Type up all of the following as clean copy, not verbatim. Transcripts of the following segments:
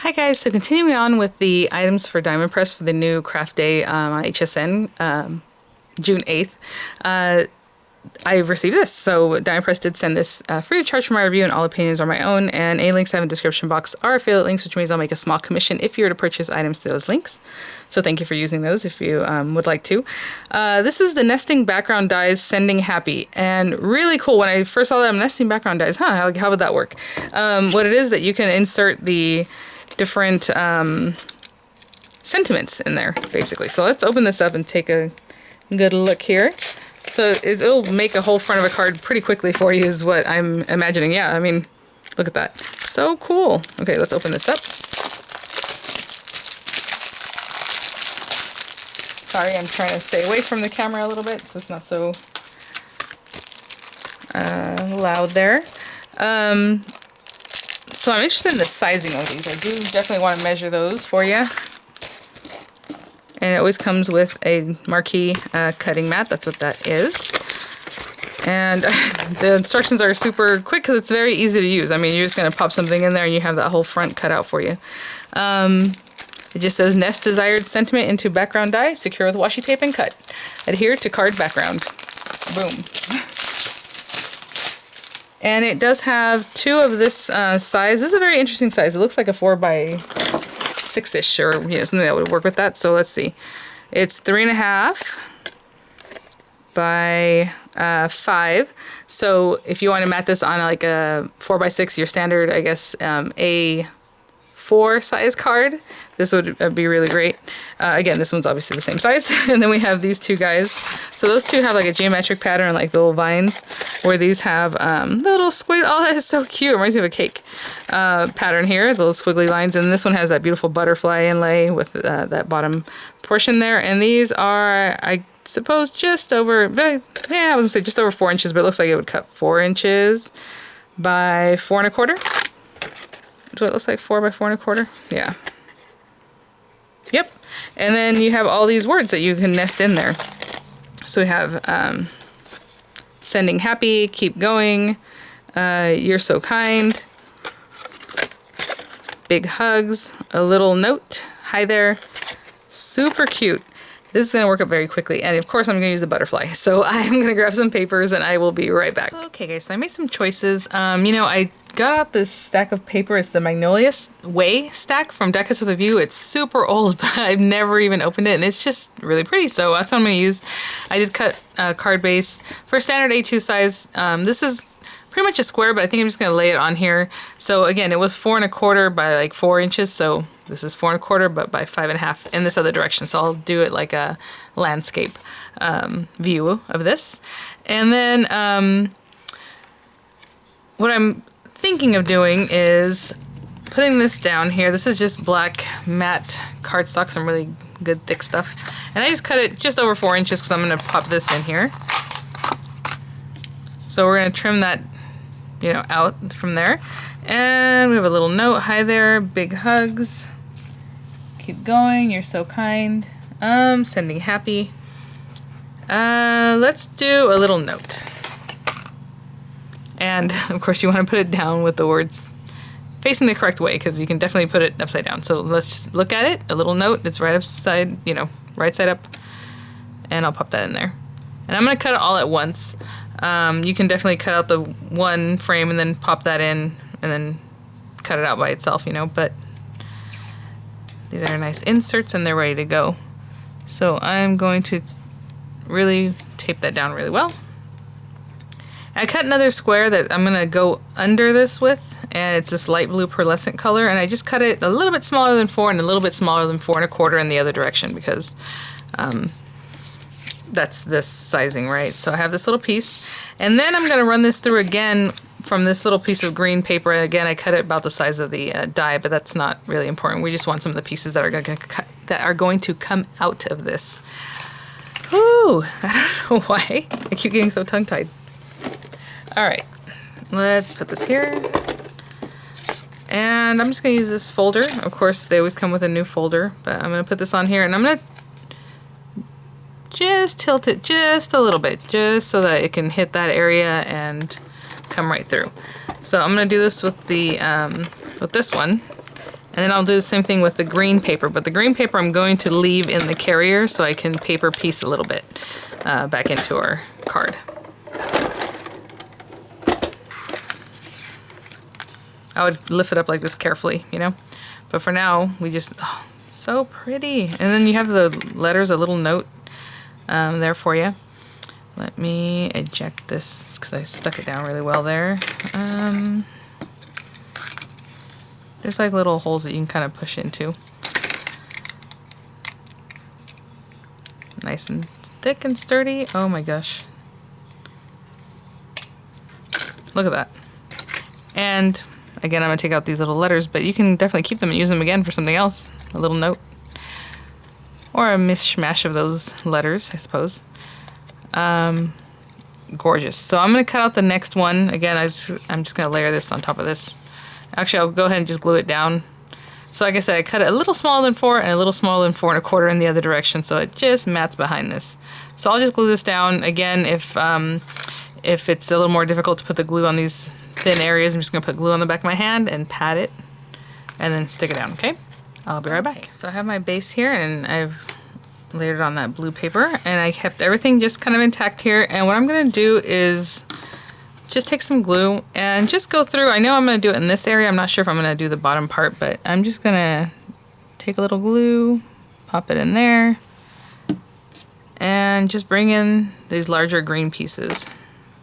Hi guys, so continuing on with the items for Diamond Press for the new craft day on HSN, June 8th, I received this. So Diamond Press did send this free of charge for my review, and all opinions are my own, and any links I have in the description box are affiliate links, which means I'll make a small commission if you were to purchase items to those links. So thank you for using those if you would like to. This is the Nesting Background Dies Sending Happy, and really cool. When I first saw that, nesting background dies, how would that work? What it is that you can insert the different sentiments in there, basically. So let's open this up and take a good look here. So it'll make a whole front of a card pretty quickly for you is what I'm imagining. Yeah, I mean, look at that. So cool. Okay, let's open this up. Sorry, I'm trying to stay away from the camera a little bit so it's not so loud there. So I'm interested in the sizing of these. I do definitely want to measure those for you. And it always comes with a marquee cutting mat. That's what that is. And the instructions are super quick because it's very easy to use. I mean, you're just going to pop something in there and you have that whole front cut out for you. It just says, nest desired sentiment into background die, secure with washi tape and cut. Adhere to card background. Boom. And it does have two of this size. This is a very interesting size. It looks like a 4x6-ish, or something that would work with that. So let's see. It's 3.5 by 5. So if you want to mat this on like a 4x6, your standard, I guess, A4 size card, this would be really great. Again, this one's obviously the same size. And then we have these two guys. So those two have like a geometric pattern, like the little vines, where these have the little squiggle. Oh, that is so cute. It reminds me of a cake pattern here, the little squiggly lines. And this one has that beautiful butterfly inlay with that bottom portion there. And these are, I suppose, just over, I was gonna say just over 4 inches, but it looks like it would cut 4 inches by 4.25. That's what it looks like, 4 by 4.25. Yeah. Yep. And then you have all these words that you can nest in there. So we have sending happy, keep going, you're so kind, big hugs, a little note, hi there, super cute. This is going to work up very quickly, and of course I'm going to use the butterfly. So I'm going to grab some papers and I will be right back. Okay guys, so I made some choices. I got out this stack of paper. It's the Magnolia Way stack from Decades with a View. It's super old, but I've never even opened it, and it's just really pretty. So that's what I'm going to use. I did cut card base for standard A2 size. This is pretty much a square, but I think I'm just going to lay it on here. So again, it was 4.25 by like 4 inches. So this is 4.25, but by 5.5 in this other direction. So I'll do it like a landscape view of this. And then what I'm thinking of doing is putting this down here. This is just black matte cardstock, some really good thick stuff. And I just cut it just over 4 inches because I'm going to pop this in here. So we're going to trim that out from there. And we have a little note. Hi there, big hugs. Keep going, you're so kind. Sending happy. Let's do a little note. And of course you want to put it down with the words facing the correct way, because you can definitely put it upside down. So let's just look at it. A little note. It's right upside, right side up. And I'll pop that in there. And I'm going to cut it all at once. You can definitely cut out the one frame and then pop that in and then cut it out by itself, but these are nice inserts and they're ready to go. So I'm going to really tape that down really well. I cut another square that I'm going to go under this with, and it's this light blue pearlescent color, and I just cut it a little bit smaller than 4 and a little bit smaller than 4.25 in the other direction, because that's this sizing, right? So I have this little piece, and then I'm going to run this through again from this little piece of green paper. Again, I cut it about the size of the die, but that's not really important. We just want some of the pieces that are going to come out of this. Ooh, I don't know why I keep getting so tongue-tied. All right, let's put this here. And I'm just going to use this folder. Of course, they always come with a new folder, but I'm going to put this on here, and I'm going to just tilt it just a little bit, just so that it can hit that area and come right through. So I'm going to do this with the with this one, And then I'll do the same thing with the green paper, but the green paper I'm going to leave in the carrier so I can paper piece a little bit back into our card. I would lift it up like this carefully, you know? But for now, we just, oh, so pretty. And then you have the letters, a little note there for you. Let me eject this because I stuck it down really well there. There's like little holes that you can kind of push into. Nice and thick and sturdy. Oh my gosh. Look at that. And again, I'm going to take out these little letters, but you can definitely keep them and use them again for something else. A little note. Or a mishmash of those letters, I suppose. Gorgeous. So I'm going to cut out the next one. Again, I'm just going to layer this on top of this. Actually, I'll go ahead and just glue it down. So like I said, I cut it a little smaller than 4 and a little smaller than 4 1/4 in the other direction, so it just mats behind this. So I'll just glue this down. Again, if it's a little more difficult to put the glue on these thin areas, I'm just going to put glue on the back of my hand and pat it and then stick it down, okay? I'll be right back. So I have my base here and I've layered it on that blue paper and I kept everything just kind of intact here. And what I'm going to do is just take some glue and just go through. I know I'm going to do it in this area. I'm not sure if I'm going to do the bottom part, but I'm just going to take a little glue, pop it in there, and just bring in these larger green pieces.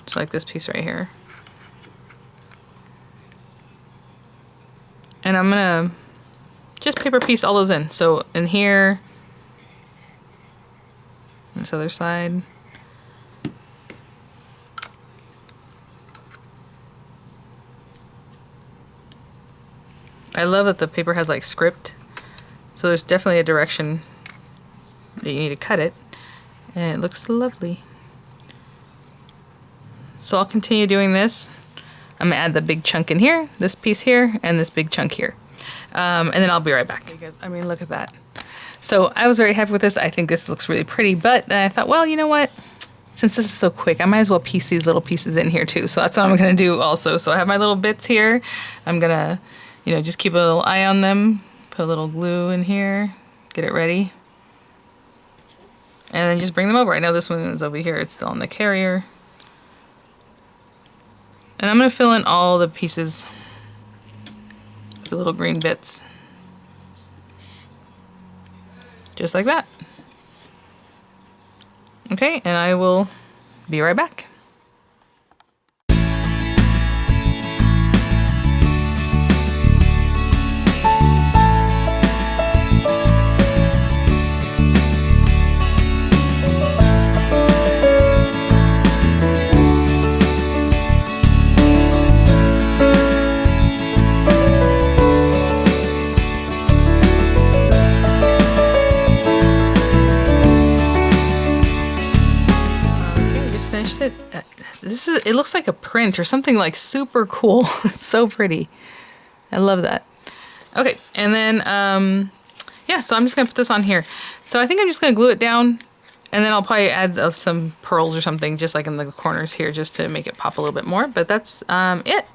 Just like this piece right here. And I'm going to just paper piece all those in. So in here, this other side. I love that the paper has like script, so there's definitely a direction that you need to cut it, and it looks lovely. So I'll continue doing this. I'm gonna add the big chunk in here, this piece here, and this big chunk here, and then I'll be right back. You guys, I mean, look at that. So I was very happy with this. I think this looks really pretty, but then I thought, well, you know what? Since this is so quick, I might as well piece these little pieces in here too. So that's what I'm gonna do also. So I have my little bits here. I'm gonna, you know, just keep a little eye on them, put a little glue in here, get it ready, and then just bring them over. I know this one is over here, it's still on the carrier. And I'm going to fill in all the pieces with the little green bits. Just like that. Okay, and I will be right back. It looks like a print or something like super cool. It's so pretty. I love that. Okay, and then yeah, so I'm just gonna put this on here. So I think I'm just gonna glue it down, and then I'll probably add some pearls or something just like in the corners here just to make it pop a little bit more. But that's it.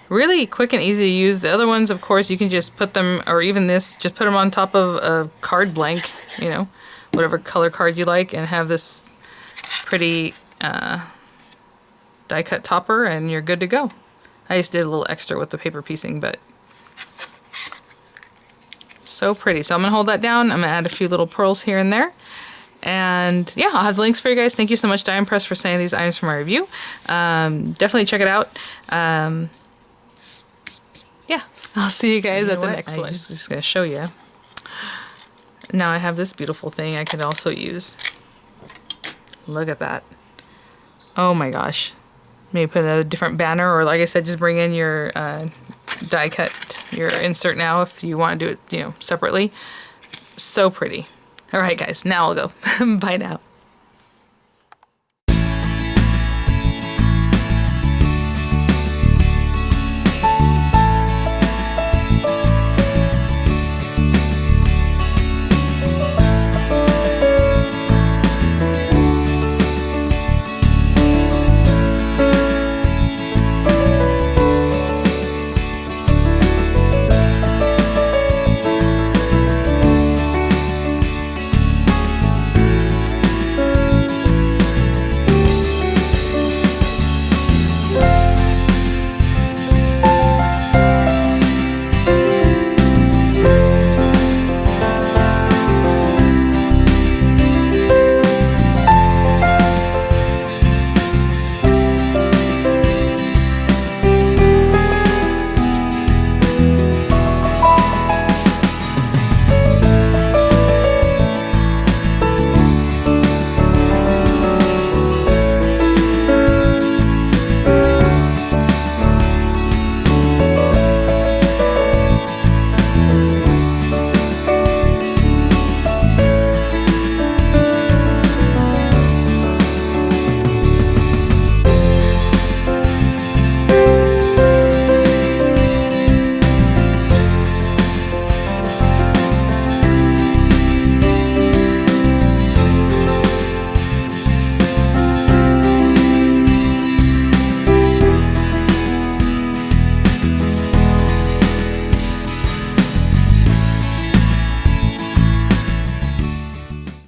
Really quick and easy to use. The other ones, of course, you can just put them, or even this, just put them on top of a card blank, you know, whatever color card you like, and have this pretty die cut topper, and you're good to go. I just did a little extra with the paper piecing, but so pretty. So I'm gonna hold that down. I'm gonna add a few little pearls here and there, and yeah, I'll have the links for you guys. Thank you so much, Die Impress, for sending these items for my review. Definitely check it out. Yeah, I'll see you guys at the next one. Just gonna show you. Now I have this beautiful thing I could also use. Look at that. Oh my gosh. Maybe put a different banner, or like I said, just bring in your die cut, your insert now if you want to do it, you know, separately. So pretty. All right, guys, now I'll go. Bye now.